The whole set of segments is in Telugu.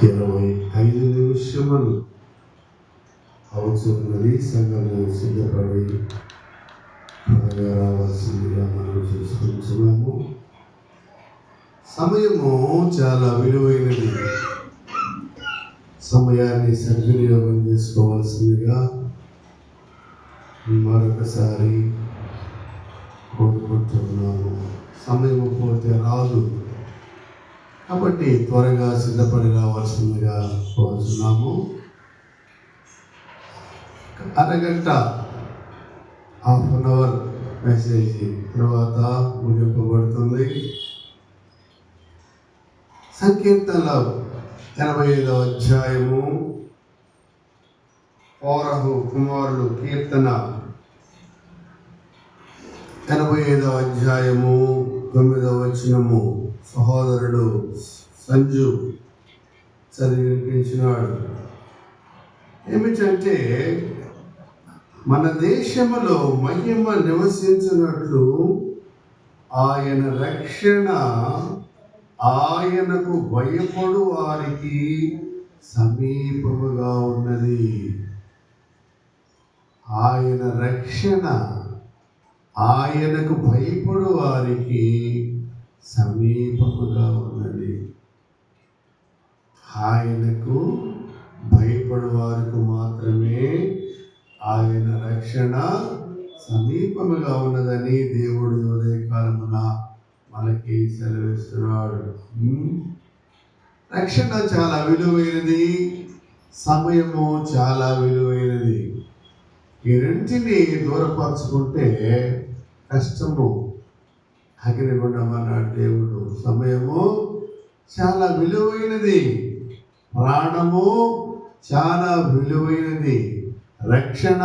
25 నిమిషములు అవుతున్నది. సంఘము సిద్ధపడి రావాల్సిందిగా మనం చేసుకుంటున్నాము. సమయము చాలా విలువైనది. సమయాన్ని సద్వినియోగం చేసుకోవాల్సిందిగా మరొకసారి కోరుకుంటున్నాము. సమయం పోతే రాదు కాబట్టి త్వరగా సిద్ధపడి రావాల్సిందిగా కోరుతున్నాము. అరగంట, హాఫ్ అన్ అవర్ మెసేజ్ తర్వాత ముగింపబడుతుంది. సంకీర్తనలో 85వ అధ్యాయము కోరహు కుమారులు కీర్తన 85వ అధ్యాయము 9వ వచనము సహోదరుడు సంజు చదివించినాడు. ఏమిటంటే, మన దేశములో మహిమ నివసించినట్లు ఆయన రక్షణ ఆయనకు భయపడు వారికి సమీపముగా ఉన్నది. ఆయన రక్షణ ఆయనకు భయపడు వారికి సమీపముగా ఉన్నది. ఆయనకు భయపడు వారికి మాత్రమే ఆయన రక్షణ సమీపముగా ఉన్నదని దేవుడు ఉదయకాలమున మనకి సెలవిస్తున్నాడు. రక్షణ చాలా విలువైనది, సమయము చాలా విలువైనది. ఈ రెంటిని దూరపరచుకుంటే కష్టము. అగ్నిగుండమన్నాడు దేవుడు. సమయము చాలా విలువైనది, ప్రాణము చాలా విలువైనది, రక్షణ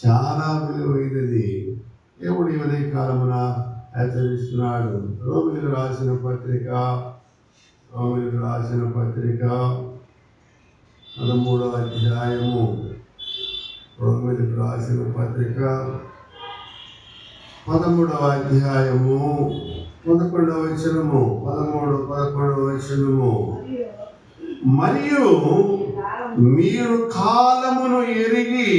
చాలా విలువైనది. దేవుడు ఈ ఉదయ కాలమున హెచ్చరిస్తున్నాడు. రోమిలకు రాసిన పత్రిక 13వ అధ్యాయము, రోమిలకు రాసిన పత్రిక 13వ అధ్యాయము 11వ వచనము, 11వ వచనము. మరియు మీరు కాలమును ఎరిగి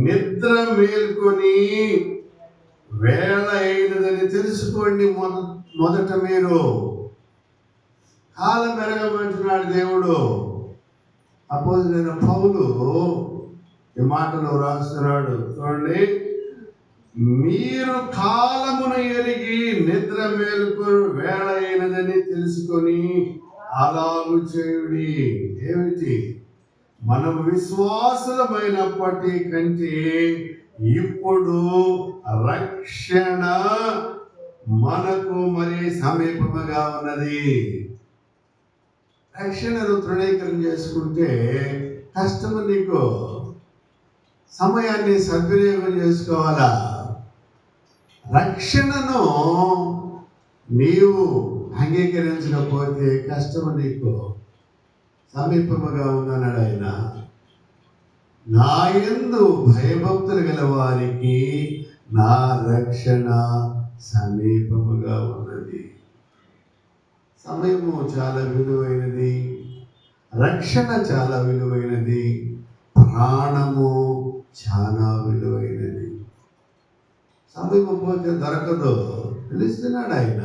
నిద్ర మేల్కొని వేళ అయినదని తెలుసుకోండి. మొదట మీరు కాలం ఎరగమంటున్నాడు దేవుడు. అపోజిట్ పౌలు ఈ మాటలు రాస్తున్నాడు. చూడండి, మీరు కాలమును ఎరిగి నిద్ర మేలుకొని వేళ అయినదని తెలుసుకొని అలాగు చేయుడి. ఏమిటి? మనం విశ్వాసులమైనప్పటి కంటే ఇప్పుడు రక్షణ మనకు మరి సమీపముగా ఉన్నది. రక్షణను తృణీకరణ చేసుకుంటే కష్టము. నీకు సమయాన్ని సద్వినియోగం చేసుకోవాలా. రక్షణను నీవు అంగీకరించకపోతే కష్టము. నీకు సమీపముగా ఉన్నాడు ఆయన. నా యందు భయభక్తులు గల వారికి నా రక్షణ సమీపముగా ఉన్నది. సమయము చాలా విలువైనది, రక్షణ చాలా విలువైనది, ప్రాణము చాలా విలువైనది. సమయము పోతే దొరకదు. పిలుస్తున్నాడు ఆయన.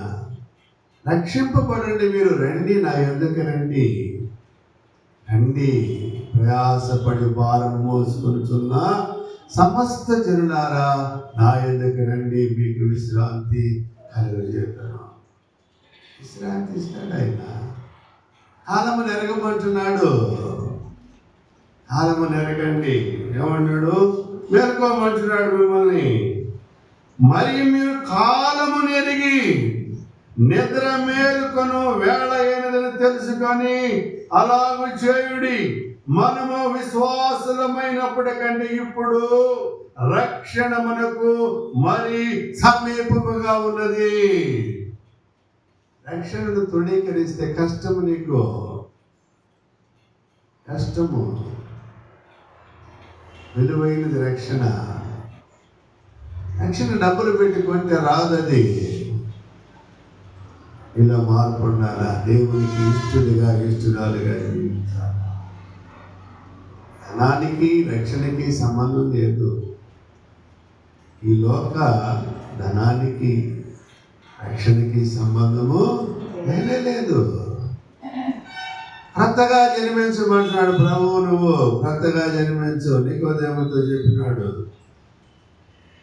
రక్షింపబడండి, మీరు రండి, నా యొద్దకు రండి. రండి, ప్రయాసపడి భారం మోసుకొనుచున్న సమస్త జనులారా నా యొద్దకు రండి, మీకు విశ్రాంతి కలుగజేస్తాను. విశ్రాంతి ఇస్తాడు ఆయన. కాలము నెరగమంటున్నాడు. కాలము నెరగండి. ఏమన్నాడు? మేల్కోమంటున్నాడు మిమ్మల్ని. మరియు మీరు కాలము నెరిగి నిద్ర మేలుకొను వేళ అయినదని తెలుసుకొని అలాగూ చేయుడి. మనము విశ్వాసులమైనప్పటికంటే ఇప్పుడు రక్షణ మనకు మరి సమీపముగా ఉన్నది. రక్షణను తృణీకరిస్తే కష్టము. నీకు కష్టము. విలువైనది రక్షణ. రక్షణ డబ్బులు పెట్టి కొంటే రాదది. ఇలా మార్పు ఉండాలా, దేవునికి ఇష్టరాలుగా జీవించాలి. ధనానికి రక్షణకి సంబంధం లేదు. ఈ లోక ధనానికి రక్షణకి సంబంధము లేదు. క్రొత్తగా జన్మించమంటున్నాడు ప్రభువు. నువ్వు క్రొత్తగా జన్మించు. నికోదేముతో చెప్పినాడు,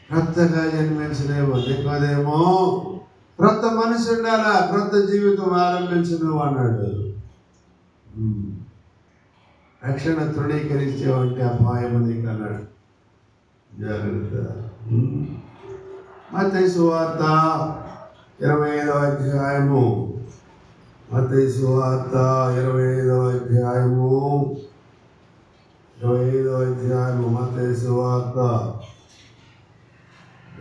క్రొత్తగా జన్మించలేవు. నికోదేమో క్రొత్త మనసు ఉండాలా, క్రొత్త జీవితం ఆరంభించు నువ్వు అన్నాడు. రక్షణ తృణీకరించేవంటే అపాయము నీకు అన్నాడు. జాగ్రత్త. మత్తయి సువార్త 25వ అధ్యాయము, మత్తయి సువార్త 25వ అధ్యాయము, మత్తయి సువార్త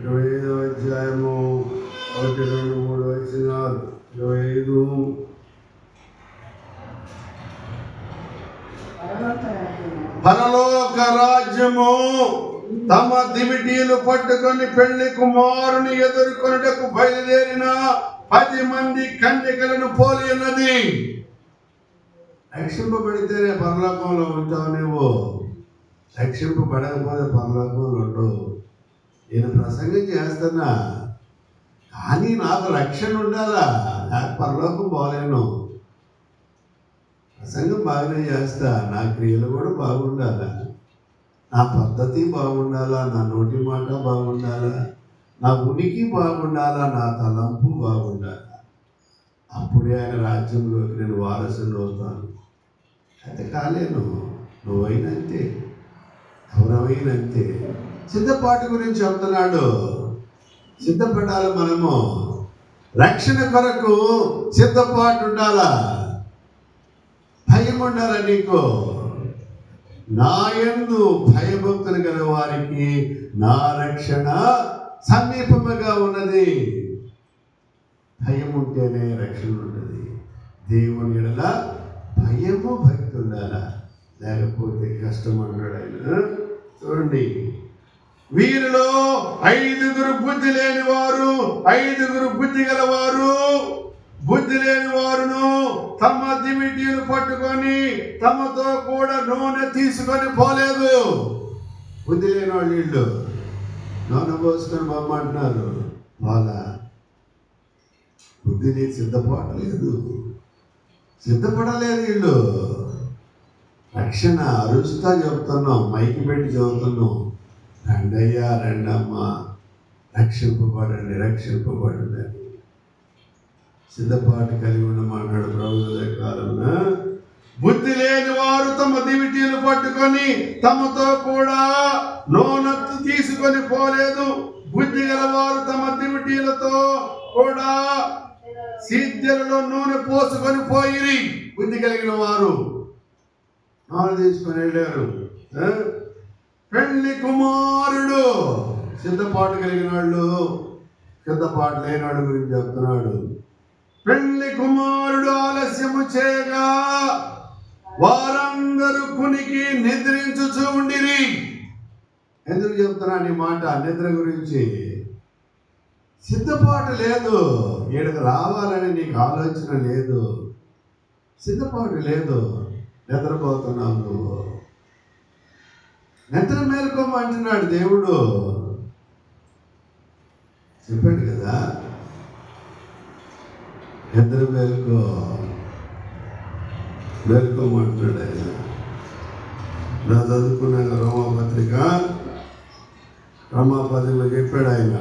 25వ అధ్యాయము 1, 2, 3 వచనాలు. 25 పరలోక రాజ్యము తమ దివిటీలు పట్టుకొని పెళ్లి కుమారుని ఎదుర్కొనుటకు బయలుదేరిన 10 మంది కన్యకలను పోలి ఉన్నది. రక్షింపబడితేనే పరలోకంలో ఉంటావు నువ్వు. రక్షింపబడకపోతే పరలోకంలో ఉండవు. నేను ప్రసంగం చేస్తున్నా, కానీ నాకు రక్షణ ఉండాలా, నాకు పరలోకం పోలేను. ప్రసంగం బాగానే చేస్తా, నా క్రియలు కూడా బాగుండాలా, నా పద్ధతి బాగుండాలా, నా నోటి మాట బాగుండాలా, నా ఉనికి బాగుండాలా, నా తలంపు బాగుండాలా. అప్పుడే ఆయన రాజ్యంలోకి నేను వారసుని అవుతాను. అయితే కాలేను. నువ్వైనంతే, ఎవరైనంతే. సిద్ధపాటు గురించి చెప్తున్నాడు. సిద్ధపడాలి. మనము రక్షణ కొరకు సిద్ధపాటు ఉండాలా, భయం ఉండాలా. నీకు నా యందు భయభక్తులు గల వారికి నా రక్షణ సమీపముగా ఉన్నది. భయం ఉంటేనే రక్షణ ఉంటుంది. దేవుని ఎడల భయము భక్తి ఉండాలా, లేకపోతే కష్టం అన్నాడు ఆయన. చూడండి, వీరిలో 5 బుద్ధి లేని వారు, 5 బుద్ధి గలవారు. బుద్ధి లేని వారును తమ దివిటీలు పట్టుకొని తమతో కూడా నూనె తీసుకొని పోలేదు. బుద్ధి లేని వాళ్ళు వీళ్ళు నూనె పోసుకొని బొమ్మంటున్నారు. వాళ్ళ బుద్ధి నీకు సిద్ధపడలేదు వీళ్ళు. రక్షణ అరుస్తా చెప్తున్నాం, మైకి పెట్టి చెబుతున్నాం. రండయ్యా, రండమ్మా, రక్షింపబడండి అని సిద్ధపాటు కలిగి ఉండమన్నాడు ప్రభుత్వ కాలంలో. బుద్ధి లేని వారు తమ దివిటీలు పట్టుకొని తమతో కూడా నూనె తీసుకొని పోలేదు. బుద్ధి గలవారు తమ దివిటీలతో కూడా సిద్ధెలలో నూనె పోసుకొని పోయిరి. బుద్ధి కలిగిన వారు నూనె తీసుకొని వెళ్ళారు. పెళ్లి కుమారుడు, సిద్ధపాటు కలిగిన వాళ్ళు, సిద్ధపాటు లేని వాడు గురించి చెప్తున్నాడు. పెళ్లి కుమారుడు ఆలస్యము చేయగా వారందరూ కునికి నిద్రించుచూ ఉండిరి. ఎందుకు చెప్తున్నాను ఈ మాట? నిద్ర గురించి. సిద్ధపాటు లేదు, ఈడకు రావాలని నీకు ఆలోచన లేదు, సిద్ధపాటు లేదు, నిద్రపోతున్నావు నువ్వు. నిద్ర మేలుకోమంటున్నాడు దేవుడు. చెప్పాడు కదా, నిద్ర మేలుకోమంటున్నాడు ఆయన. నా చదువుకున్నాక రోమాపత్రికలో చెప్పాడు ఆయన.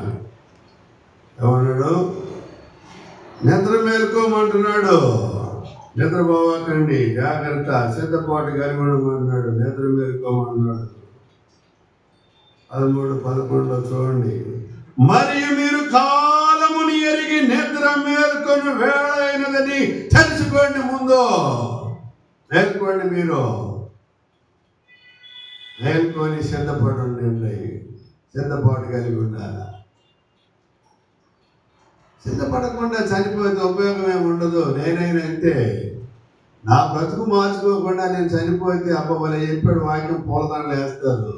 ఏమన్నాడు? నిద్ర మేలుకోమంటున్నాడు. నిద్రపోవకండి, జాగ్రత్త, సిద్ధపాటు కలిగి ఉండమంటున్నాడు. నిద్ర మేలుకోమంటున్నాడు. 13-11 చూడండి. మరియు మీరు కాలముని ఎరిగి నిద్ర మేల్కొని వేళ అయినదని తెలుసుకోండి. ముందు మేల్కోండి, మీరు మేల్కొని సిద్ధపడండి. సిద్ధపాటు కలిగి ఉండాలి. సిద్ధపడకుండా చనిపోతే ఉపయోగం ఏమి ఉండదు. నేనైనా అంతే. నా బ్రతుకు మార్చుకోకుండా నేను చనిపోతే అబ్బా చెప్పాడు వాక్యం పూలదండలు వేస్తారు.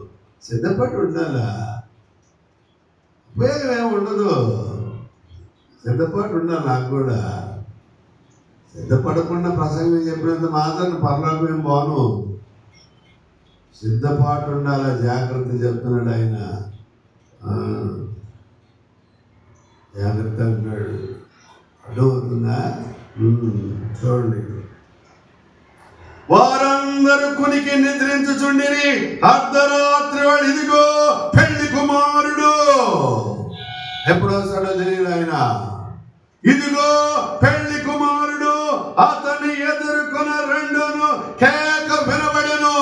సిద్ధపడి ఉండాలా, ఉపయోగం ఏమి ఉండదు. సిద్ధపాటు ఉండాలి. నాకు కూడా సిద్ధపడకుండా ప్రసంగం చెప్పినంత మాత్రం పరలోకం ఏం బాను. సిద్ధపాటు ఉండాలి, జాగ్రత్త చెప్తున్నాడు ఆయన. జాగ్రత్త అంటున్నాడు. అర్థమవుతుందా? చూడండి. వారందరూ కునికి నిద్రించుచుండిరి. అర్ధరాత్రి వాడు ఇదిగో పెళ్లి కుమారుడు. ఎప్పుడు వస్తాడో తెలియదు ఆయన. ఇదిగో పెళ్లి కుమారుడు, అతన్ని ఎదుర్కొన్న రెండును కేక వినబడెను.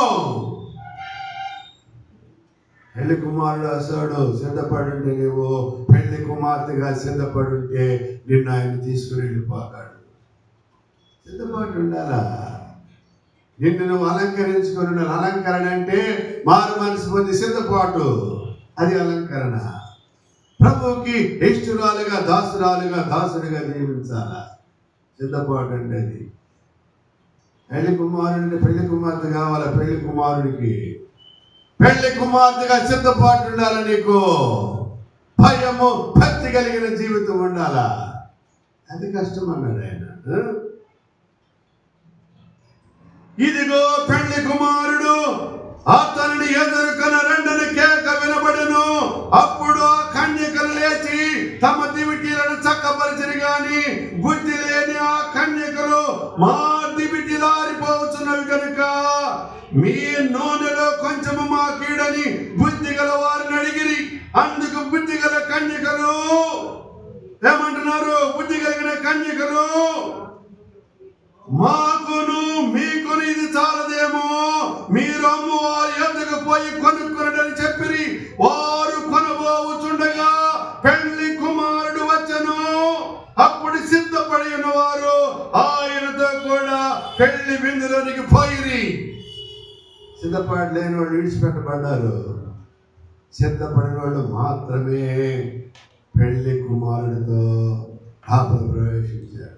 పెళ్లి కుమారుడు వస్తాడు. సిద్ధపడుంటే, నీవు పెళ్లి కుమార్తెగా సిద్ధపడుంటే నిన్ను ఆయన తీసుకుని వెళ్ళిపోతాడు. సిద్ధపాటు ఉండాలా. నిన్ను నువ్వు అలంకరించుకొని ఉండాలి. అలంకరణ అంటే మారు మనసు పొంది సిద్ధపాటు, అది అలంకరణ. ప్రభువుకి ఇష్టురాలుగా, దాసుడిగా జీవించాలా. సిద్ధపాటు అంటే అది. పెళ్లి కుమారుడు అంటే పెళ్లి కుమార్తె కావాలా. పెళ్లి కుమారుడికి పెళ్లి కుమార్తెగా సిద్ధపాటు ఉండాలా. నీకు భయము, భక్తి కలిగిన జీవితం ఉండాలా. అది కష్టం అన్నాడు ఆయన. ఇదిగో పెళ్లి కుమారుడు, అతనిని ఎదుర్కొన్న రెండని కేక వినబడెను. అప్పుడు ఆ కన్యకలు లేచి తమ దివిటీలను చక్కపరిచిరి గాని బుద్ధి లేని ఆ కన్యకలు, మా దివిటీలారిపోవచ్చున్నవి కనుక మీ నూనెలో కొంచెము మాకీడని బుద్ధి గల వారిని అడిగిరి. అందుకు బుద్ధి గల కన్యకలు ఏమంటున్నారు? బుద్ధి కలిగిన కన్యకలు, మాకును మీకును ఇది చాలదేమో, మీరు అమ్ము వారి యొద్దకు పోయి కొనుక్కునడని చెప్పిరి. వారు కొనబోచుండగా పెళ్లి కుమారుడు వచ్చెను. అప్పుడు సిద్ధపడి ఉన్నవారు ఆయనతో కూడా పెళ్లి విందులోనికి పోయిరి. సిద్ధపాటు లేని వాళ్ళు విడిచిపెట్టబడ్డారు. సిద్ధపడిన వాళ్ళు మాత్రమే పెళ్లి కుమారుడితో లోపల ప్రవేశించారు.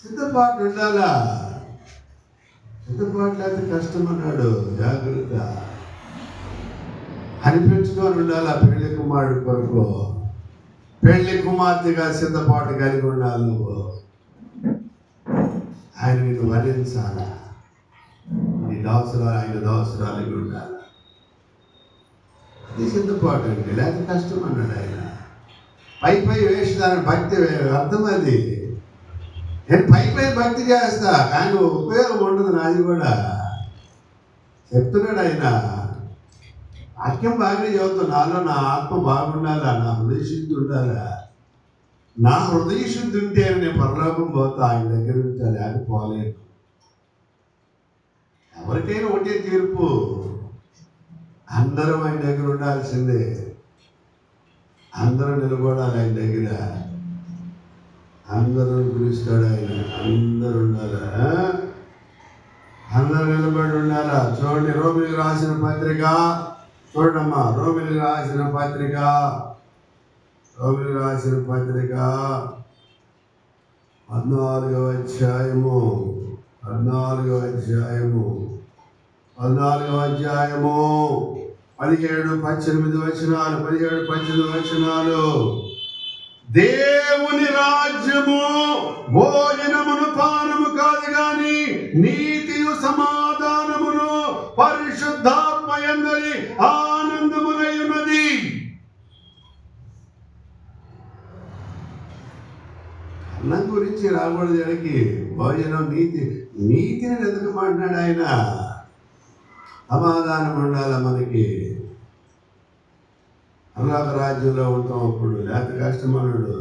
సిద్ధపాటు ఉండాలా. సిద్ధపాటు లేకపోతే కష్టం అన్నాడు. జాగ్రత్త అనిపించుకొని ఉండాలా. పెళ్లి కుమారుడు కొరకు, పెళ్లి కుమార్తెగా సిద్ధపాటు కలిగి ఉండాలి. నువ్వు ఆయన నిన్ను వరించాలా. నీ దాసురాలు, ఆయన దాసురాలిగా ఉండాలి. ఇది సిద్ధపాటు అంటే. లేకపోతే కష్టం అన్నాడు ఆయన. పై వేషధారణ భక్తి అర్థం అది. నేను పై భక్తి చేస్తా కానీ ఉపయోగం ఉండదు. నాది కూడా చెప్తున్నాడు ఆయన. వాక్యం బాగానే చదువుతాను. నాలో నా ఆత్మ బాగుండాలా, నా హృదయ శుద్ధి ఉండాలా. నా హృదయ శుద్ధి ఉంటే నేను పరలోకం పోతా. ఆయన దగ్గర ఉంటా, లేకపోలేదు. ఎవరికైనా ఒకటే తీర్పు. అందరూ ఆయన దగ్గర ఉండాల్సిందే. అందరూ నిలబడాలి ఆయన దగ్గర. అందరూ పిలుస్తాడు ఆయన. అందరూ ఉండాలా. అందరూ నిలబడి ఉండాలా. చూడండి, రోమిలికి రాసిన పత్రిక చూడమ్మా. రోమిలికి రాసిన పత్రిక 14వ అధ్యాయము 17, 18 వచనాలు. దేవుని రాజ్యము భోజనమును పానము కాదు గాని నీతియు సమాధానమును పరిశుద్ధాత్మ యందలి ఆనందమునై ఉన్నది. అన్నం గురించి రాకూడదు. ఎడకి భోజనం నీతిని వెతకమంటున్నాడు ఆయన. సమాధానం ఉండాలి మనకి. పరలోక రాజ్యంలో ఉంటాం అప్పుడు. లేకపోతే కష్టమన్నాడు.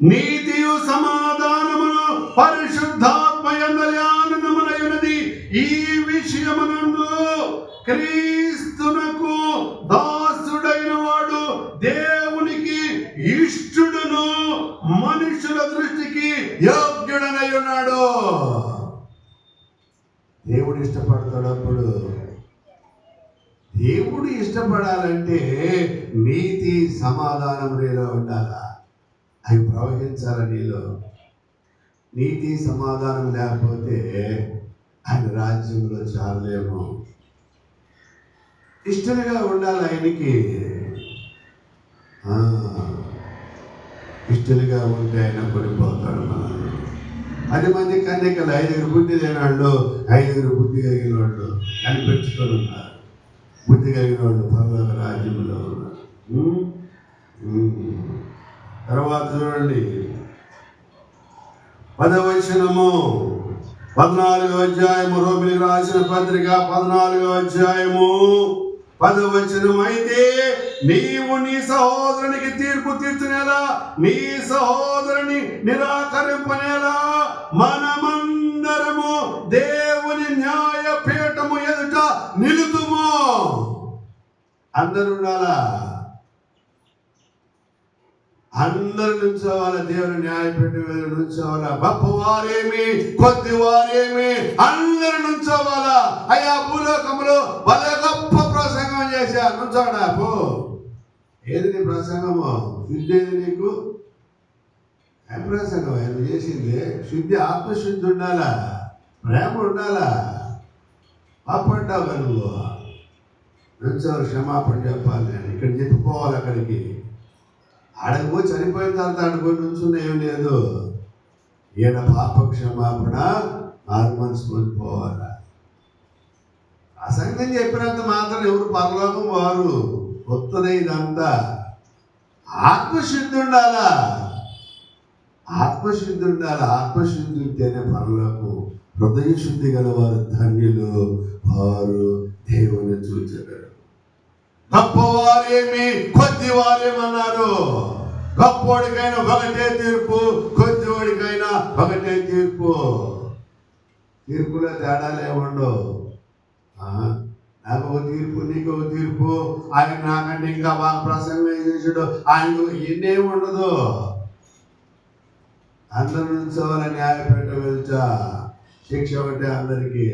నీతియు సమాధానమును పరిశుద్ధాత్మ యందలి ఆనందమునై ఉన్నది. ఈ విషయమునందు క్రీస్తునకు దాసుడైన వాడు దేవునికి ఇష్టుడును మనుషుల దృష్టికి యోగ్యుడనై ఉన్నాడు. దేవుడు ఇష్టపడతాడు. అప్పుడు దేవుడు ఇష్టపడాలంటే నీతి సమాధానం నీలో ఉండాలా. అవి ప్రవహించాలి నీలో. నీతి సమాధానం లేకపోతే ఆయన రాజ్యంలో చాలేమో. ఇష్టలుగా ఉండాలి ఆయనకి. ఇష్టలుగా ఉంటే ఆయన కొనిపోతాడు మనల్ని. 10 మంది కన్యకలు 5గురు బుద్ధి లేని వాళ్ళు 5గురు బుద్ధి కలిగిన వాళ్ళు కనిపెట్టుకొని ఉన్నారు. బుద్ధి కలిగిన వాళ్ళు పరలోక రాజ్యంలో ఉన్నారు. తర్వాత చూడండి 10వ వచనము 14వ అధ్యాయము రోమిలికి రాసిన పత్రిక 14వ అధ్యాయము 10వ వచనం. అయితే నీవు నీ సహోదరునికి తీర్పు తీర్చునేలా, నీ సహోదరుని నిరాకరింపనేలా మనమందరము దేవుని న్యాయపీఠము ఎదుట నిలుతుము. అందరూ ఉండాలా, అందరు నుంచోవాలా, దేవుని న్యాయపీఠం ఎదుట నుంచోవాలా. గొప్పవారేమి కొద్దివారేమి అందరు నుంచోవాలా. అయ్యా భూలోకములో భలే గొప్ప ప్రసంగం చేశా, నుంచోడా పో. ఏది నీ ప్రసంగము? శుద్ధి ఏది నీకు? ఏం ప్రసంగం ఆయన చేసింది? శుద్ధి, ఆత్మశుద్ధి ఉండాలా, ప్రేమ ఉండాలా. పాపడ్డావు నువ్వు, నుంచోరు క్షమాపణ చెప్పాలి. నేను ఇక్కడ చెప్పిపోవాలి. అక్కడికి ఆడకు చనిపోయిన తర్వాత ఆడుకొని నుంచున్న ఏం లేదు. ఈయన పాప క్షమాపణ ఆరు మనసు పొందిపోవాలా. ఆ సంగతి చెప్పినంత మాత్రం ఎవరు పరలోకం వారు. కొత్తదే ఇదంతా. ఆత్మశుద్ధి ఉండాలా, ఆత్మశుద్ధి ఉండాలి. ఆత్మశుద్ధి ఉంటేనే పరలోకం. హృదయ శుద్ధి గల వారు ధన్యులు, వారు దేవుని చూచగలరు. గొప్పవారేమి కొద్దివారేమన్నారు. గొప్పవాడికైనా ఒకటే తీర్పు, కొద్దివాడికైనా ఒకటే తీర్పు. తీర్పులో తేడాలే ఉండవు. నాకు ఒక తీర్పు, నీకు ఒక తీర్పు. ఆయన నాకంటే ఇంకా బాగా ప్రసంగం చేసాడు, ఆయనకు ఎన్నేం ఉండదు. అందరి నుంచి వాళ్ళ న్యాయపీఠ వెళ్తా. శిక్ష ఒకటే అందరికీ,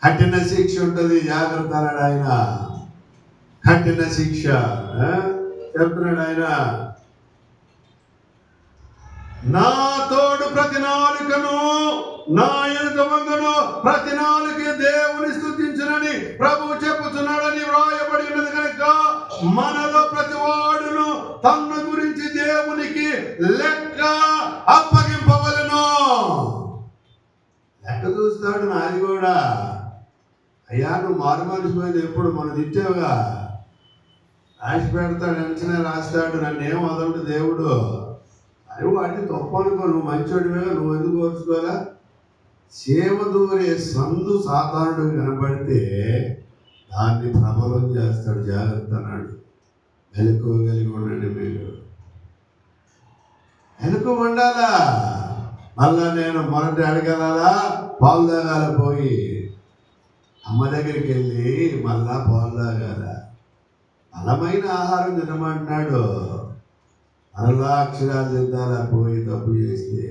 కఠిన శిక్ష ఉంటుంది. జాగ్రత్త అన్నాడు ఆయన, కఠిన శిక్ష చెప్తున్నాడు ఆయన. నా తోడు ప్రతి నాలుకను, నా ఎదుట వంగను ప్రతి నాలుక దేవుని స్తుతించునని ప్రభువు చెప్పుతున్నాడని వ్రాయబడినది కనుక మనలో ప్రతి వాడును తన గురించి దేవునికి లెక్క అప్పగింపవలెను. లెక్క చూస్తాడు నాది కూడా. అయ్యా నువ్వు మారు మనిషిపోయింది ఎప్పుడు మనం తిట్టావుగా, రాసి పెడతాడు, అంచనా రాస్తాడు. నన్ను ఏం వదలడు దేవుడు. అది వాడిని తప్పు అనుకో, నువ్వు మంచోడివేగా, నువ్వు ఎందుకు కోరుకోవాలా. సేవ దూరే సందు సాధారణుడు కనబడితే దాన్ని ప్రబలం చేస్తాడు. జాగ్రత్త అన్నాడు. వెలుకోగలిగి ఉండండి, మీరు వెనుక ఉండాలా. మళ్ళా నేను మొదటి అడగలాలా, పాలు తాగాల, పోయి అమ్మ దగ్గరికి వెళ్ళి మళ్ళా పాలు తాగాల. బలమైన ఆహారం తినమంటున్నాడు. అలా అక్షరాలు తింటారా పోయి తప్పు చేస్తే.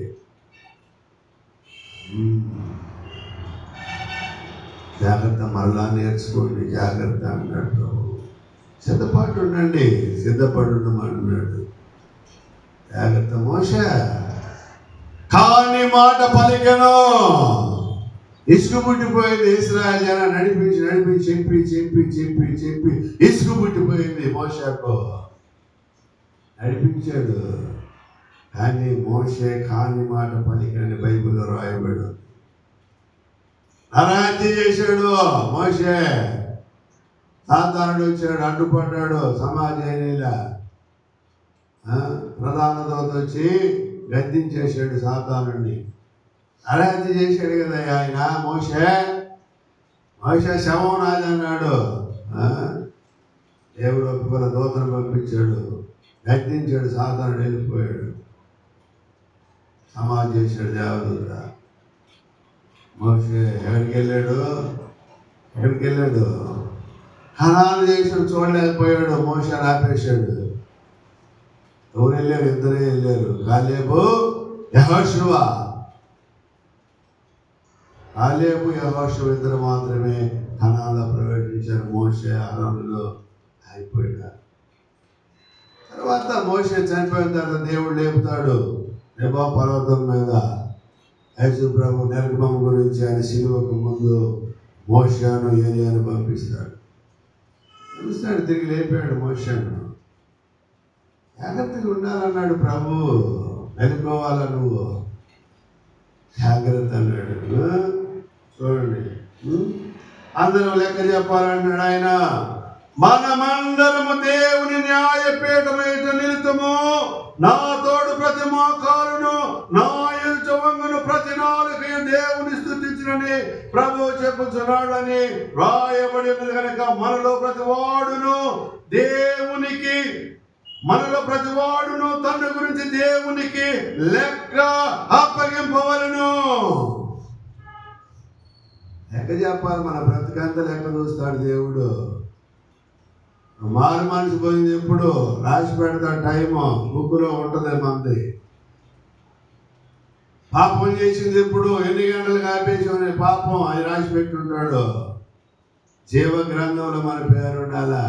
జాగ్రత్త, మళ్ళా నేర్చుకోండి, జాగ్రత్త అన్నాడు. సిద్ధపాటు ఉండండి, సిద్ధపడి ఉండమన్నాడు. జాగ్రత్త. మోషే కాని మాట పలికెను. ఇసుకు పుట్టిపోయింది. ఇశ్రాయేలు జనాన్ని నడిపించి నడిపించి చెప్పి చెప్పి చెప్పి చెప్పి ఇసుకు పుట్టిపోయింది. మోషేకు నడిపించాడు, కానీ మోషే కాని మాట పలికని బైబిల్లో రాయబడు. నరహత్య చేశాడు మోషే. సాతానుడు వచ్చాడు, అడ్డుపడ్డాడు. సమాజంలో ప్రధాన దూత వచ్చి గద్దించేశాడు సాతానుడిని. నరహత్య చేశాడు కదా ఆయన. మోషే శవం నాది అన్నాడు. దేవుడు ఒప్పుకున్న దూతను పంపించాడు, గద్దించాడు. సాతానుడు వెళ్ళిపోయాడు. సమాధి చేశాడు దేవదూత. మోషే ఎక్కడికి వెళ్ళాడు? కనాను దేశం చూడలేకపోయాడు. మోషే ఆపేశాడు. ఎవరు వెళ్ళారు? ఇద్దరే వెళ్ళారు, కాలేబు యెహోషువ. కాలేబు యెహోషువ ఇద్దరు మాత్రమే కనాన్లో ప్రవేశించారు. మోషే అరణ్యంలో అయిపోయాడు. తర్వాత మోషే చనిపోయిన తర్వాత దేవుడు లేపుతాడు నెబో పర్వతం మీద. యేసు ప్రభు నిర్గమం గురించి ఆయన శిలువకు ముందు మోషేను ఏలియాను పంపిస్తాడు. తిరిగి లేపాడు మోషేను. జాగ్రత్తగా ఉండాలన్నాడు ప్రభు. వెళ్ళిపోవాలా నువ్వు. జాగ్రత్త అన్నాడు. చూడండి, అందరం లెక్క చెప్పాలన్నాడు ఆయన. మనమందరము దేవుని న్యాయపీఠం ఎదుట నిలుతుము. నా తోడు ప్రతి మోకాలును, నా ఎదుట వంగును ప్రతి నాలుకయు దేవుని స్తుతించునని ప్రభువు చెప్పుచున్నాడని రాయబడి ఉన్నది కనుక మనలో ప్రతి వాడును తన గురించి దేవునికి లెక్క అప్పగింపవలను. లెక్క చెప్పాలి. మన బ్రతికంతా లెక్క చూస్తాడు దేవుడు. మారు మనిషి పోయింది ఎప్పుడు రాసి పెడతాడు, టైము బుక్కులో ఉంటుంది. మంది పాపం చేసింది ఎప్పుడు, ఎన్ని గంటలు ఆపేసి పాపం అది రాసి పెట్టుంటాడు. జీవ గ్రంథంలో మన పేరు ఉండాలా.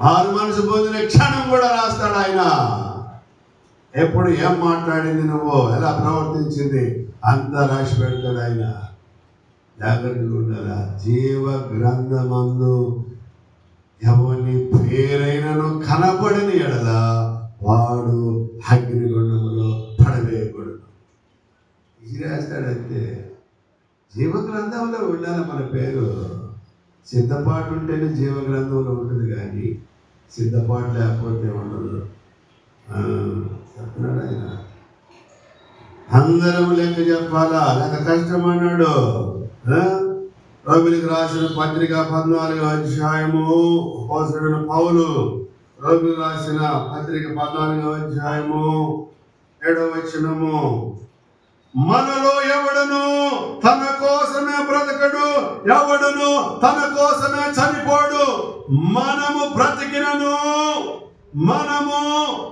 మారు మనసు పొందిన క్షణం కూడా రాస్తాడు ఆయన. ఎప్పుడు ఏం మాట్లాడింది, నువ్వు ఎలా ప్రవర్తించింది అంతా రాసి పెడతాడు ఆయన. జాగ్రత్తగా ఉండాలా. జీవ గ్రంథమందు ఎవరి పేరైనను కనపడని ఎడల వాడు అగ్నిగుండములో పడవేయకూడదు. ఇది రాస్తాడంతే. జీవ గ్రంథంలో ఉండాలి మన పేరు. సిద్ధపాటు ఉంటేనే జీవ గ్రంథంలో ఉంటుంది, కానీ సిద్ధపాటు లేకపోతే ఉండదు. చెప్తున్నాడు ఆయన. అందరం లెక్క చెప్పాలా, లేక కష్టం అన్నాడు. రోమిలికి రాసిన పత్రిక 14వ అధ్యాయము, అపోస్తలుడైన పౌలు రోమిలికి రాసిన పత్రిక 14వ అధ్యాయము 7వ వచనము, మనలో ఎవడను తన కోసమే బ్రతకడు, ఎవడను తన కోసమే చనిపోడు. మనము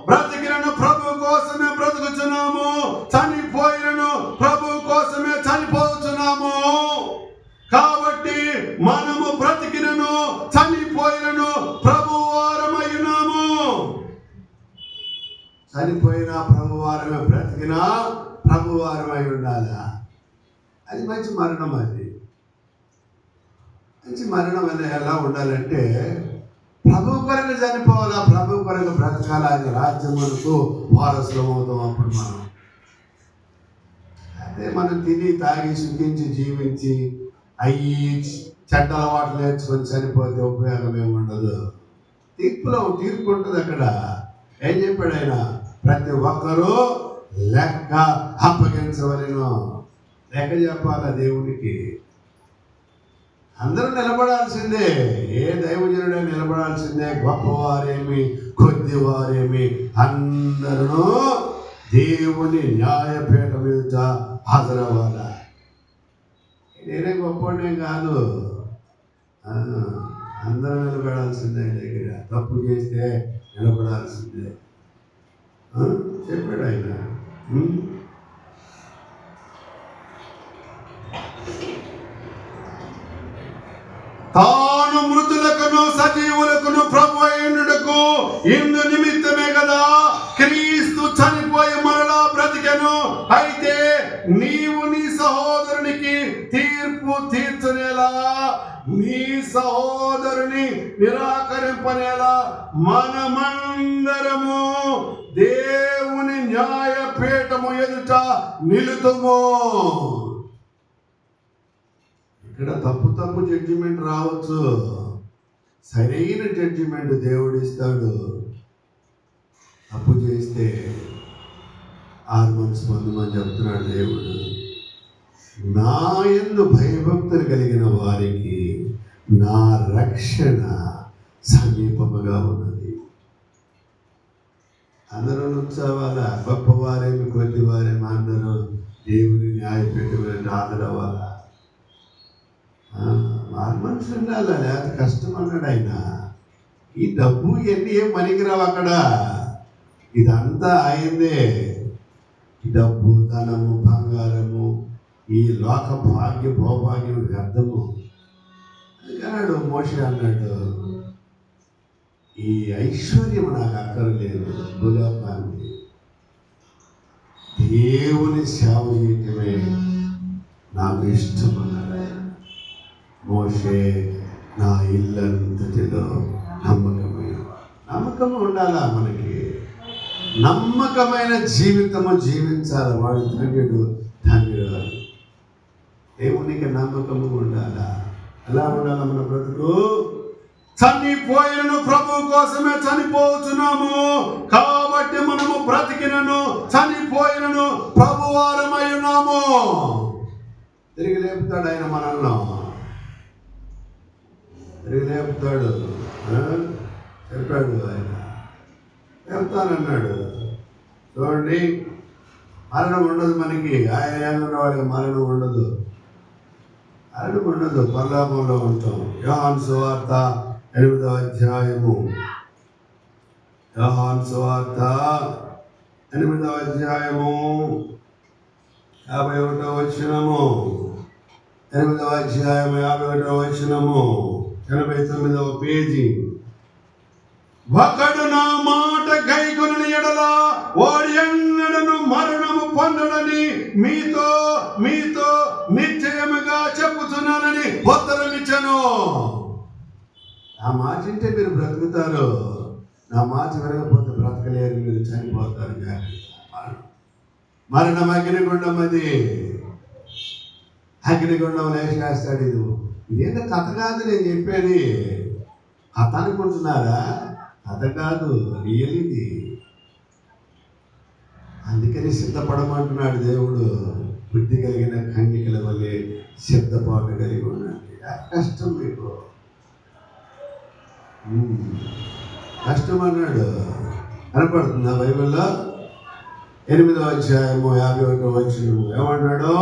బ్రతికినను ప్రభు కోసమే బ్రతుకుచున్నాము, చనిపోయినను ప్రభు కోసమే చనిపోతున్నాము. కాబట్టి మనము బ్రతికినను చనిపోయినను ప్రభు వారమైనాము. చనిపోయిన ప్రభు వారమే, బ్రతికిన ప్రభు వారమై ఉండాలా. అది మంచి మరణం. అది మంచి మరణం అనేది ఎలా ఉండాలంటే, ప్రభు కొరకు చనిపోవాలా, ప్రభు కొరకు బ్రతకాల. ఆయన రాజ్యములకు వారసులం అవుతాం. అప్పుడు అదే మనం తిని తాగి సుఖించి జీవించి అయ్యి చెడ్డ అలవాట్లు నేర్చుకొని చనిపోతే ఉపయోగం ఏమి ఉండదు. తీర్పు ఉంటుంది అక్కడ. ఏం చెప్పాడు ఆయన? ప్రతి ఒక్కరూ లెక్క అప్పగించవలను. లెక్క చెప్పాలా దేవునికి. అందరూ నిలబడాల్సిందే. ఏ దైవజనుడే నిలబడాల్సిందే. గొప్పవారేమి కొద్దివారేమి అందరూ దేవుని న్యాయపీఠం మీద హాజరవ్వాలా. నేనే గొప్పవాడినే కాదు, అందరూ నిలబడాల్సిందే. దగ్గర తప్పు చేస్తే నిలబడాల్సిందే చెప్పాడు ఆయన. తాను మృతులకును సజీవులకును ప్రభు అయినకు ఇందు నిమిత్తమే కదా క్రీస్తు చనిపోయి మరలా బ్రతికెను. అయితే నీవు నీ సహోదరునికి తీర్పు తీర్చనేలా, నీ సహోదరుని నిరాకరింపనేలా మనమందరము దేవుని న్యాయపీఠము ఎదుట నిలుతుము. ఇక్కడ తప్పు జడ్జిమెంట్ రావచ్చు, సరైన జడ్జిమెంట్ దేవుడు ఇస్తాడు. తప్పు చేస్తే 6 months పొందమని చెప్తున్నాడు దేవుడు. నా యందు భయభక్తులు కలిగిన వారికి నా రక్షణ సమీపముగా ఉన్నది. అందరూ నుంచోవాలా. గొప్పవారేమి కొద్దివారేమి అందరూ దేవుని న్యాయపీఠం హాజరవ్వాలా. మనుషులు ఉండాలా, లేకపోతే కష్టం అన్నాడు ఆయన. ఈ డబ్బు ఇవన్నీ ఏం పనికిరావు అక్కడ. ఇదంతా అయిందే. డబ్బు, ధనము, బంగారము, ఈ లోక భాగ్య భోభాగ్యం వ్యర్థము. అందుకన్నాడు మోషే అన్నాడు, ఈ ఐశ్వర్యం నాకు అక్కర్లేదు, భూలోకాన్ని దేవుని సేవ చేయటమే నాకు ఇష్టం అన్నాడు. మోషే నా ఇల్లంతటిలో నమ్మకం ఉండాలా మనకి. నమ్మకమైన జీవితము జీవించాలి. వాడు ధన్యుడు ధన్యుడు. దేవునికి నమ్మకము ఉండాలా. ఎలా ఉండాలి మన బ్రతుకు? చనిపోయినను ప్రభు కోసమే చనిపోతున్నాము కాబట్టి మనము బ్రతికినను చనిపోయినను ప్రభు వారమై ఉన్నాము. తిరిగి లేపుతాడు ఆయన మనల్ని, తిరిగి లేపుతాడు. చెప్పాడు ఆయన, చెప్తానన్నాడు. చూడండి, మరణం ఉండదు మనకి. ఆయన ఏమన్న వాడికి మరణం ఉండదు, మరణం ఉండదు. పరలోకంలో ఉంటాం. యోహాను సువార్త 8వ అధ్యాయము, యోహాను సువార్త 8వ అధ్యాయము 51వ వచనము, 8వ అధ్యాయము 51వ వచనము, 89వ పేజీ. ఒకడు నా మాట గైకొనని ఎడల వాడు ఎన్నడను మరణము పొందడని మీతో నిశ్చయముగా చెప్పుతున్నానని ఉత్తరం ఇచ్చాను. నా మాట వింటే మీరు బ్రతుకుతారు, నా మాట వినకపోతే బ్రతకలేరు, మీరు చనిపోతారు. మరణం అగ్నిగుండం, అది అగ్నిగుండం వేసేస్తాడు. ఇదేంటో కథ కాదు నేను చెప్పేది. కథ అనుకుంటున్నారా? కథ కాదు, రియల్ ఇది. అందుకని సిద్ధపడమంటున్నాడు దేవుడు. బుద్ధి కలిగిన కన్యకల వల్లే సిద్ధపాటు కలిగి ఉండండి. కష్టం మీకు, కష్టం అన్నాడు. కనపడుతుందా బైబిల్లో? 8వ అధ్యాయము 51వ వచనము ఏమన్నాడు?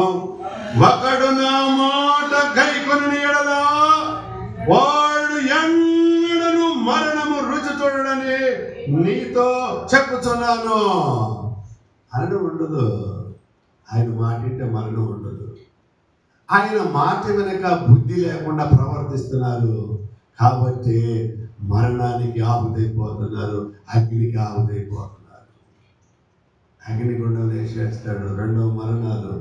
ఒకడు నా మాట గైకొనని ఎడల వాడు ఎన్నడను మరణము రుచి చూడడని నీతో చెప్పుచున్నాను. మరణం ఉండదు. ఆయన మాట వింటే మరణం ఉండదు. ఆయన మాట వెనక బుద్ధి లేకుండా ప్రవర్తిస్తున్నారు కాబట్టి మరణానికి ఆహుతైపోతున్నారు, అగ్నికి ఆహుతైపోతున్నారు. అగ్నిగుండం వేసేస్తాడు. 2వ మరణాలు.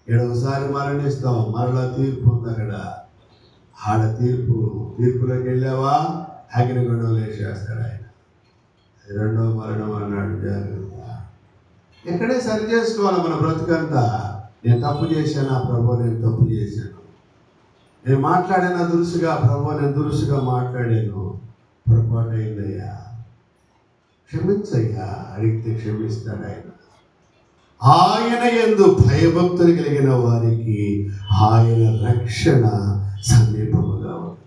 7వసారి మరణిస్తాం, మరలా తీర్పు ఉంది అక్కడ. ఆడ తీర్పులోకి వెళ్ళావా అగ్నిగుండం వేసేస్తాడు ఆయన. 2వ మరణం అన్నాడు. జాగ్రత్త. ఎక్కడే సరి చేసుకోవాలి మన బ్రతుకంతా. నేను తప్పు చేశాను ప్రభు, నేను తప్పు చేశాను. నేను మాట్లాడిన దురుసుగా ప్రభు, నేను దురుసుగా మాట్లాడాను, పొరపాటు అయిందయ్యా, క్షమించయ్యా. అడిగితే క్షమిస్తాడు ఆయన. ఆయన యందు భయభక్తులు కలిగిన వారికి ఆయన రక్షణ సమీపముగా ఉంది.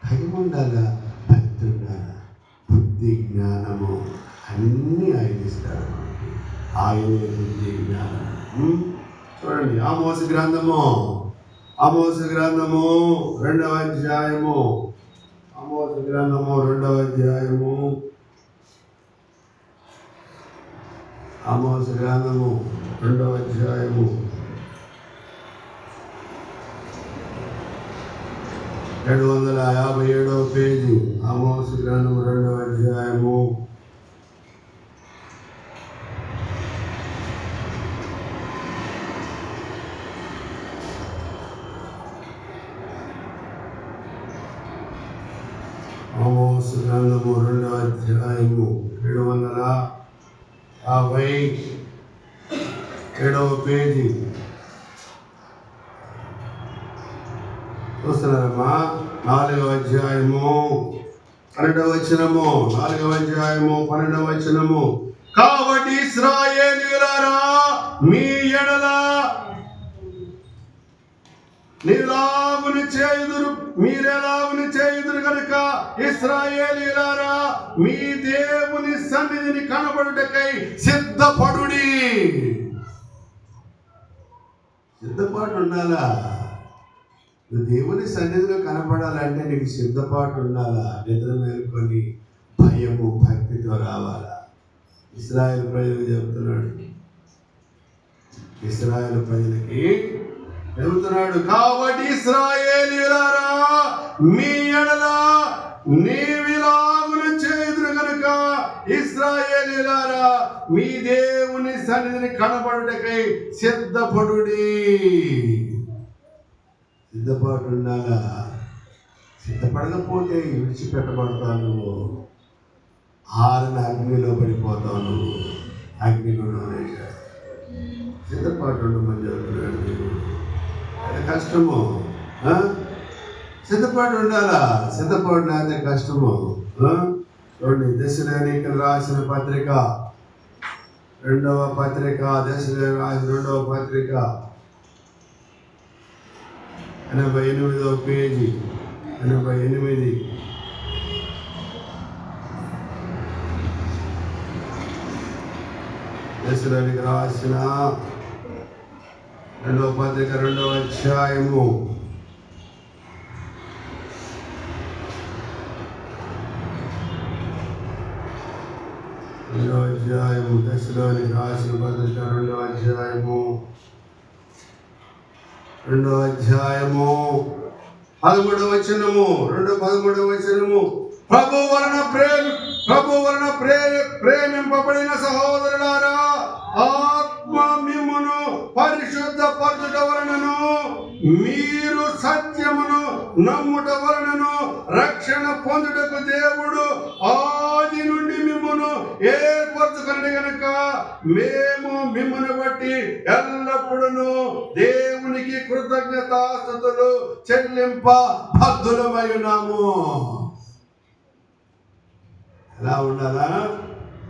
భయం ఉండాలా, భక్తి ఉండాలా, బుద్ధి జ్ఞానము అన్నీ ఆయన ఇస్తాడు. ఆయనే బుద్ధి జ్ఞానం. చూడండి, ఆమోసు గ్రంథము 2వ అధ్యాయము, ఆమోసు గ్రంథము 2వ అధ్యాయము, ఆమోసు గ్రంథము 2వ అధ్యాయము 757వ పేజీ. ఆమోసు గ్రంథము 2వ అధ్యాయము 2వ అధ్యాయము 757వ పేజీ. చూస్తున్నారమ్మా? 4వ అధ్యాయము 12వ వచనము, 4వ అధ్యాయము 12వ వచనము. కాబట్టి ఇశ్రాయేలీయులారా, మీ ఎడల మీరెలాగుని చేయుదురు కనుక ఇశ్రాయేలీయులారా, మీ దేవుని సన్నిధిని కనబడుటకై సిద్ధపడుడి. సిద్ధపాటు ఉండాలా? నువ్వు దేవుని సన్నిధిలో కనపడాలంటే నీకు సిద్ధపాటు ఉండాలా? నిద్ర మేలుకొని భయము భక్తితో రావాలా? ఇశ్రాయేలు ప్రజలకు చెబుతున్నాడు, ఇశ్రాయేలు ప్రజలకి చెబుతున్నాడు. కాబట్టి ఇశ్రాయేలీయులారా, మీ ఎడల నీవిలాగును చేయుదురు కనుక ఇశ్రాయేలీయులారా, మీ దేవుని సన్నిధిని కనబడుటకై సిద్ధపడుడి. సిద్ధపాటు ఉండాలా? సిద్ధపడకపోతే విడిచిపెట్టబడతావు నువ్వు. ఆరన అగ్నిలో పడిపోతావు నువ్వు. అగ్నిలో సిద్ధపాటు ఉండమని చెబుతున్నాడు దేవుడు. అది కష్టము. సిద్ధపాటు ఉండాలా? సిద్ధపాటు లేకపోతే కష్టము. చూడండి, దశలోనికి రాసిన పత్రిక, రెండవ పత్రిక, దశలో రాసిన రెండవ పత్రిక, 88వ పేజీ, 88. దశలోనికి రాసిన రెండవ పత్రిక, రెండవ అధ్యాయము, దశలోనికి రాసిన పత్రిక, రెండవ అధ్యాయము 13వ వచనము, 13వ వచనము. ప్రభు వలన ప్రేమింపబడిన సహోదరులారా, ఆత్మ మిమ్మును పరిశుద్ధపరచుట వలనను మీరు సత్యమును నమ్ముట వలనను రక్షణ పొందుటకు దేవుడు ఆది నుండి మిమ్మును ఏర్పరచుకుని గనుక మేము మిమ్మును బట్టి ఎల్లప్పుడూ దేవునికి కృతజ్ఞతాస్తుతులు చెల్లింప బద్ధులమై ఉన్నాము. ఎలా ఉండాలా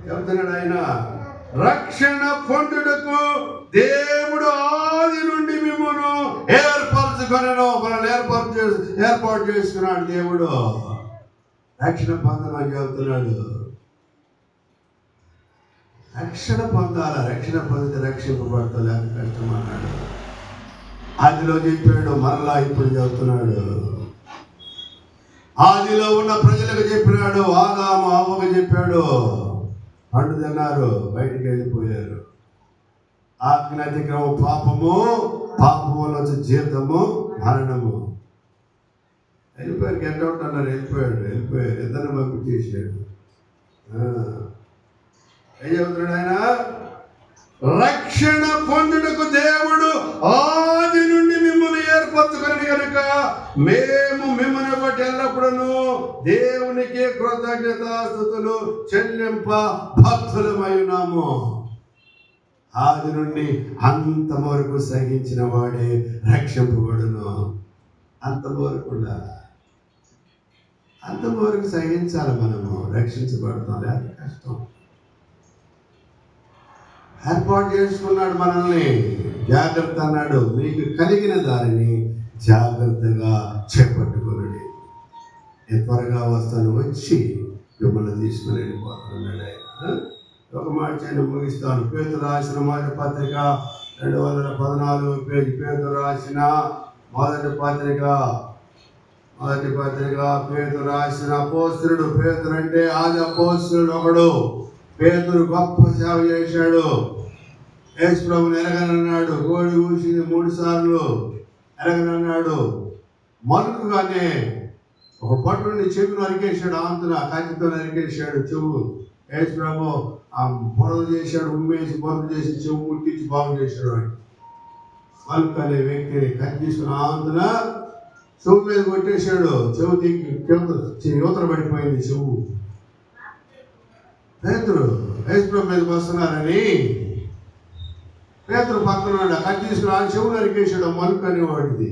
చెప్తున్నాడు ఆయన. రక్షణ పొందుటకు దేవుడు ఆది నుండి మిమ్మును ఏర్పరచుకొనెను. మనల్ని ఏర్పాటు చేసుకున్నాడు దేవుడు. రక్షణ పొందమని చెబుతున్నాడు. రక్షణ పొందాలా? రక్షణ పొందితే రక్షింపబడతా, లేక కష్టం అన్నాడు. ఆదిలో చెప్పాడు, మరలా ఇప్పుడు చెబుతున్నాడు. ఆదిలో ఉన్న ప్రజలకు చెప్పినాడు, ఆదాము అవ్వకు చెప్పాడు. పండు తిన్నారు, బయటికి వెళ్ళిపోయారు. ఆజ్ఞ అతిక్రమం పాపము, పాపములో వచ్చే జీతము మరణము. వెళ్ళిపోయారు, గెట్ అవుట్ అన్నారు. వెళ్ళిపోయారు. ఇద్దరిని పంపించేసాడు. ఏం చెబుతున్నాడు ఆయన? రక్షణ పొందుటకు దేవుడు ఆది నుండి మిమ్మల్ని ఏర్పరచుకొని కనుక మేము మిమ్మల్ని బట్టి ఎల్లప్పుడూ దేవునికి కృతజ్ఞతాస్తుతులు చెల్లింప బద్ధులమై ఉన్నాము. ఆది నుండి అంతం వరకు సహించిన వాడే రక్షింపబడును. అంతవరకు ఉండాలి. అంతవరకు సహించాలి. మనము రక్షించబడతాం, లేక కష్టం. ఏర్పాటు చేసుకున్నాడు మనల్ని. జాగ్రత్త అన్నాడు. మీకు కలిగిన దానిని జాగ్రత్తగా చేపట్టుకున్నాడు. త్వరగా వస్తాను, వచ్చి మిమ్మల్ని తీసుకుని వెళ్ళిపోతున్నాడు ఆయన. ఒక మాట చేయని ముగిస్తాను. పేతురు రాసిన మొదటి పత్రిక 214వ పేజీ. పేతురు రాసిన మొదటి పత్రిక పేతురు రాసిన అపోస్తలుడు. పేతురు అంటే ఆది అపోస్తలుడు ఒకడు. పేతురు గొప్ప సేవ చేశాడు. యేసు ప్రభువుని ఎరగనన్నాడు. గోడి కూసింది 3 సార్లు, ఎరగనన్నాడు. మరుకుగానే ఒక పట్టుని చెవి నరికేశాడు. ఆంతున కత్తితో నరికేశాడు చెవు. యేసు ప్రభు ఆ బొరద చేశాడు, ఉమ్మేసి బొరద చేసి చెవు ముట్టించి బాగు చేశాడు. వాడు మరుకు అనే వ్యక్తిని కత్తి తీసుకుని ఆంతున చెవు మీద కొట్టేశాడు. చెవు దిగి యువతల పడిపోయింది చెవు. పేతురు యేసు ప్రభు మీదకి వస్తున్నారని పేతురు పక్కన కత్తి తీసుకుని ఆ చెవు నరికేశాడు. మలుకు అనేవాడిది.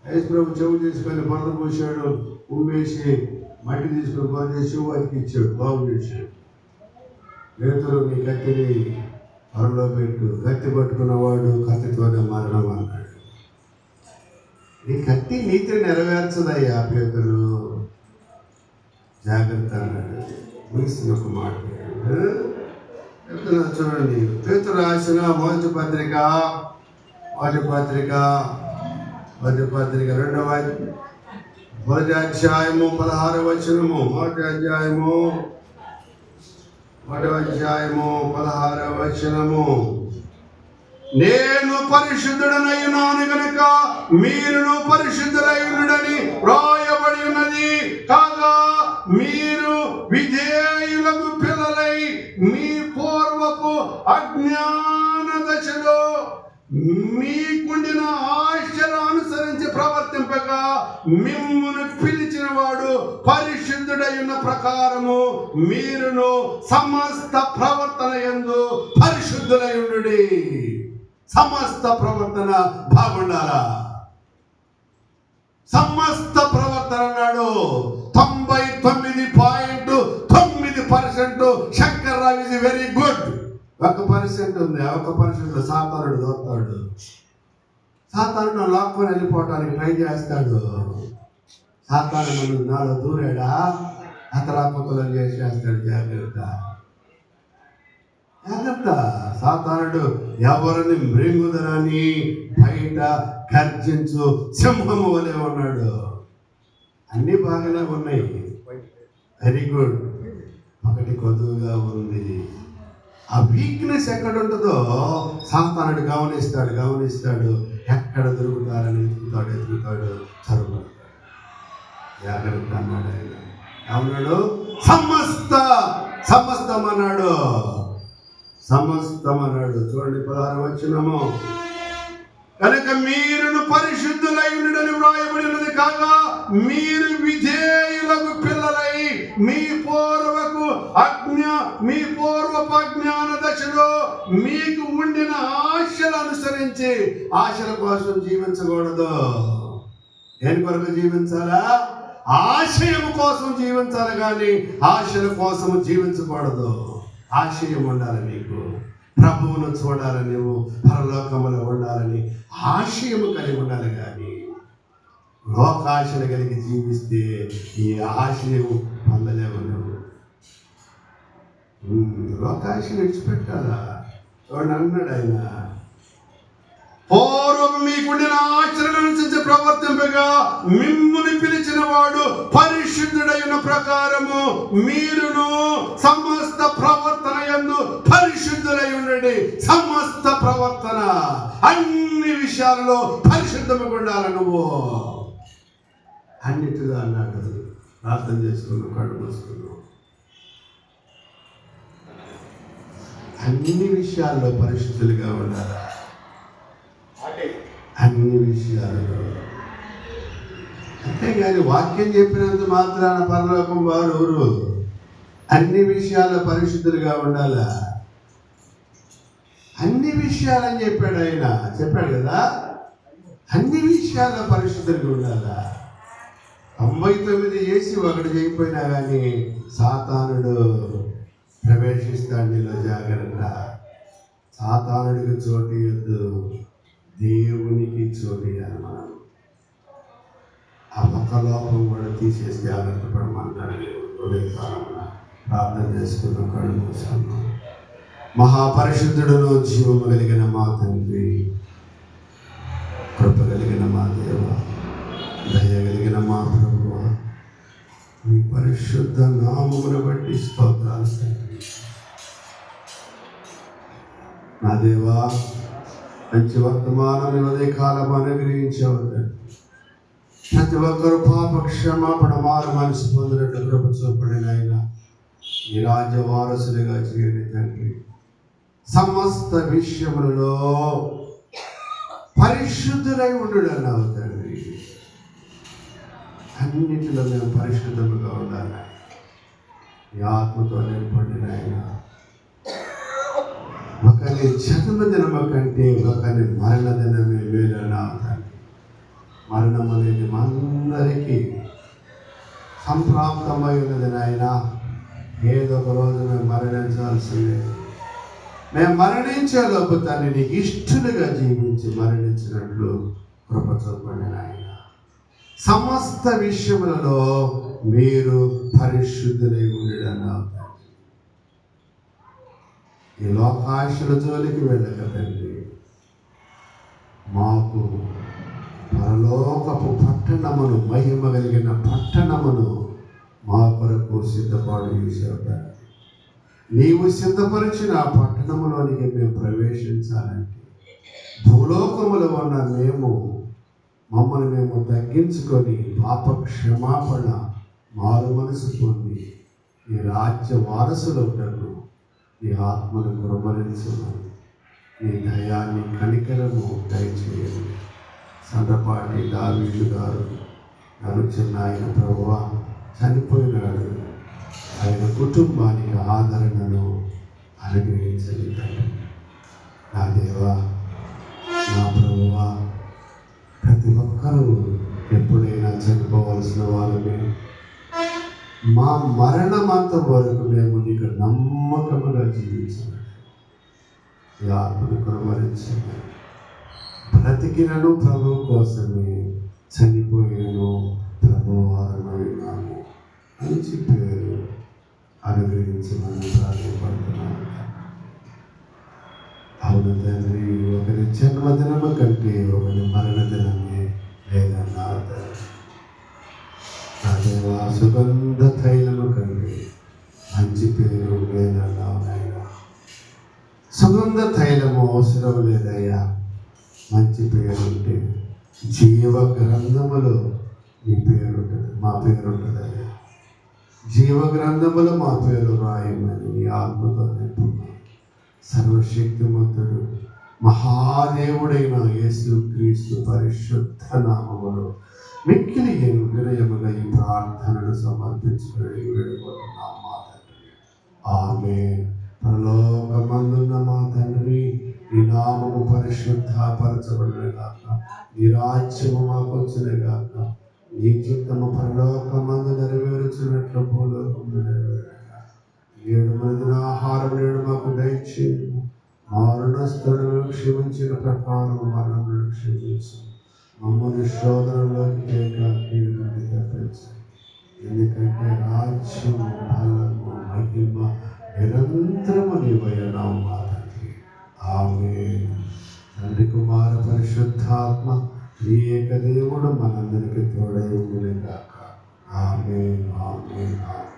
యేసు ప్రభు చెవు తీసుకొని బొరద పోసాడు, ఉమ్మేసి మట్టి తీసుకుని బొరద చేసి చెవు అతికిచ్చాడు, బాగు చేశాడు. పేతురు నీ కత్తిని పొరలో పెట్టు, కత్తి పట్టుకున్నవాడు కత్తితోనే మరణం అన్నాడు. నీ కత్తి నీతిని నెరవేర్చదయ్యా పేతురు, జాగ్రత్త అన్నాడు. ముగిస్తున్న ఒక మాట చెప్తున్నా చూడండి. పేతురు రాసిన మొదటి పత్రిక 2వ అధ్యాయము 16వ వచనము. 16వ వచనము. నేను పరిశుద్ధుడనయ్యున్నాను గనుక మీరును పరిశుద్ధులయ్యుండుడని వ్రాయబడి ఉన్నది. కాగా మీరు విధేయులకు పిల్లలై మీ పూర్వపు అజ్ఞాన దశలో మీకుండిన ఆశలు అనుసరించి ప్రవర్తింపగా మిమ్మును పిలిచిన వాడు పరిశుద్ధుడై ఉన్న ప్రకారము మీరును సమస్త ప్రవర్తన యందు పరిశుద్ధులై ఉండుడి. సమస్త ప్రవర్తన బాగుండాలా. సమస్త ప్రవర్తన అన్నాడు. 99.9% శంకర్రావు ఇస్ వెరీ గుడ్. 1% ఉంది. ఆ 1% సాతానుడు దొరుకుతాడు. సాతానుడు లాక్కొని వెళ్ళిపోవటానికి ట్రై చేస్తాడు. సాతానుడు నాలో దూరాడా అతలాకుతలం చేసేస్తాడు. జాగ్రత్త జాగ్రత్త. సాతానుడు ఎవరిని మృంగుదనని బయట గర్జించు సింహము వలె ఉన్నాడు. అన్ని బాగానే ఉన్నాయి. Very good. ఒకటి కొద్దుగా ఉంది. ఆ వీక్నెస్ ఎక్కడ ఉంటుందో సాతానుడు గమనిస్తాడు. ఎక్కడ దొరుకుతారని ఎదుగుతాడు చదువుతాడు. జాగ్రత్త అన్నాడు ఆయన. ఏమన్నాడు? సమస్తం అన్నాడు. చూడండి 16 వచనము. కనుక మీరును పరిశుద్ధులై ఉండుడని వ్రాయబడి ఉన్నది కాగా మీరు విధేయులకు పిల్లలై మీ పూర్వపు అజ్ఞాన దశలో మీకు ఉండిన ఆశలు అనుసరించి ఆశల కోసం జీవించకూడదు. దేని కొరకు జీవించాలా? ఆశయం కోసం జీవించాలి కానీ ఆశల కోసం జీవించకూడదు. ఆశయం ఉండాలి నీకు. ప్రభువును చూడాలని, నువ్వు పరలోకములో ఉండాలని ఆశయము కలిగి ఉండాలి. కానీ లోకాశలు కలిగి జీవిస్తే ఈ ఆశయం పొందలేవు. నువ్వు లోకాశలు విడిచిపెట్టాలా? చూడండి అన్నాడు ఆయన. పూర్వం మీకుండిన ఆచరణ అనుసరించి ప్రవర్తింపగా మిమ్ముని పిలిచిన వాడు పరిశుద్ధుడైన ప్రకారము మీరును సమస్త ప్రవర్తన యందు పరిశుద్ధులై ఉండండి. సమస్త ప్రవర్తన అన్ని విషయాలలో పరిశుద్ధముగా ఉండాలి. నువ్వు అన్నిటిగా అన్నాడు. ప్రార్థన చేసుకున్నావు, కళ్ళు మూసుకున్నావు. అన్ని విషయాల్లో పరిశుద్ధులుగా ఉండాలి. అన్ని విషయాలలో. అంతేగాని వాక్యం చెప్పినంత మాత్రాన పరలోకం వారు అన్ని విషయాల్లో పరిశుద్ధులుగా ఉండాలా? అన్ని విషయాలని చెప్పాడు ఆయన. చెప్పాడు కదా, అన్ని విషయాల్లో పరిశుద్ధులుగా ఉండాలా. 99 చేసి ఒకటి చేయకపోయినా కానీ సాతానుడు ప్రవేశిస్తాడు నీలో. జాగ్రత్త. సాతానుడికి చోటు ఇవ్వద్దు, దేవునికి చోటు ఇవ్వాలి. మనం ఆ ఒక్క లోపం కూడా తీసేసి జాగ్రత్త పడమంటాడు. ప్రార్థన చేసుకున్నాం, కళ్ళు మూసుకున్నాం. మహాపరిశుద్ధుడును జీవము కలిగిన మా తండ్రి, కృప కలిగిన మా దేవ, దయ కలిగిన మా ప్రభువా, మీ పరిశుద్ధ నామమును బట్టి స్తోత్రాలు తండ్రి. నా దేవా, మంచి వర్తమానం ఉదయ కాలం అనుగ్రహించావు. ప్రతి ఒక్కరు పాప క్షమాపణ మారు మనసు పొందినట్లు కృప చూపడిన ఆయన ఈ రాజ్య వారసులుగా చేయండి తండ్రి. సమస్త విషయములలో పరిశుద్ధులై ఉండుడన్నావు తండ్రి. అన్నిటిలో మేము పరిశుద్ధముగా ఉండాలి. ఈ ఆత్మతో నింపండిన ఆయన. ఒకరి జన్మ దినము కంటే ఒకరి మరణ దినమే మేలన్నావు తండ్రి. మరణం అనేది మనందరికీ సంప్రాప్తమై ఉన్నది నాయన. ఏదో ఒక రోజు మేము మరణించాల్సిందే. మేము మరణించేలోపు తండ్రి నీకు ఇష్టలుగా జీవించి మరణించినట్లు కృప చూపండి నాయన. సమస్త విషయములలో మీరు పరిశుద్ధులై ఉండడన్నావు తండ్రి. ఈ లోకాశల జోలికి వెళ్ళక తండ్రి, మాకు పరలోకపు పట్టణమును, మహిమ కలిగిన పట్టణమును మా కొరకు సిద్ధపాటు చేశావు. నీవు సిద్ధపరిచిన ఆ పట్టణములోనికి మేము ప్రవేశించాలంటే భూలోకములో ఉన్న మమ్మల్ని మేము తగ్గించుకొని పాప క్షమాపణ మారు మనసు పొంది ఈ రాజ్య వారసులవుటకు ఈ ఆత్మను కురమరించను. ఈ దయాన్ని కనికరము దయచేయండి. సందపాటి దావీదు గారు నన్ను చిన్న ఆయన ప్రభువా చనిపోయినాడు, ఆయన కుటుంబానికి ఆదరణను అనుగ్రహించండి తండ్రి. నా దేవా, నా ప్రభువా, ప్రతి ఒక్కరూ ఎప్పుడైనా చనిపోవలసిన వాళ్ళమే. మా మరణమంత వరకు మేము నీకు నమ్మకముగా జీవించాలి. ఈ ఆత్మను కురమరించండి. బ్రతికినను ప్రభు కోసమే, చనిపోయినను ప్రభు వారమైనాము అని చెప్పారు. అనుగ్రహించమని ప్రార్థపడుతున్నాను. అవును తండ్రి, ఒకరి జన్మదినము కంటే ఒకరి మరణదినమే లేదన్నారు తండ్రి. నా దేవా, సుగంధ తైలము కంటే మంచి పేరు లేదన్నావు నాయన. సుగంధ తైలము అవసరం లేదయ్యా, మంచి పేరు ఉంటే జీవ గ్రంథములో నీ పేరు ఉంటుంది, మా పేరు ఉంటుంది అయ్యా. జీవ గ్రంథములో మా పేరు రాయమని నీ ఆత్మతో నింపున్నాను. సర్వశక్తిమంతుడు మహాదేవుడైన యేసు క్రీస్తు పరిశుద్ధ నామములో మిక్కిలి వినయముగా ఈ ప్రార్థనను సమర్పించుకుని వేడుకుంటున్నాం మా తండ్రి. ఆమేన్. పరలోకమందున్న మా తండ్రి, నీ నామము పరిశుద్ధపరచబడునుగాక, నీ రాజ్యము మాకు వచ్చునుగాక, నీ చిత్తము పరలోకమందు నెరవేర్చినట్లు భూలోకములో నెరవేరుగాక. ఏడు మందిన ఆహారం నేడు మాకు దయచేయము. మరణస్థులను క్షమించిన ప్రకారం మరణములను క్షమించు. మమ్మల్ని శోధనలోకి తప్పించండి. ఎందుకంటే రాజ్యము, బలము, మహిమ నిరంతరము నీవైనావు మా తండ్రి. ఆమేన్. తండ్రి, కుమార పరిశుద్ధాత్మ ఈ ఏక దేవుడు మనందరికీ తోడై ఉండును గాక. ఆమేన్, ఆమేన్, ఆమేన్.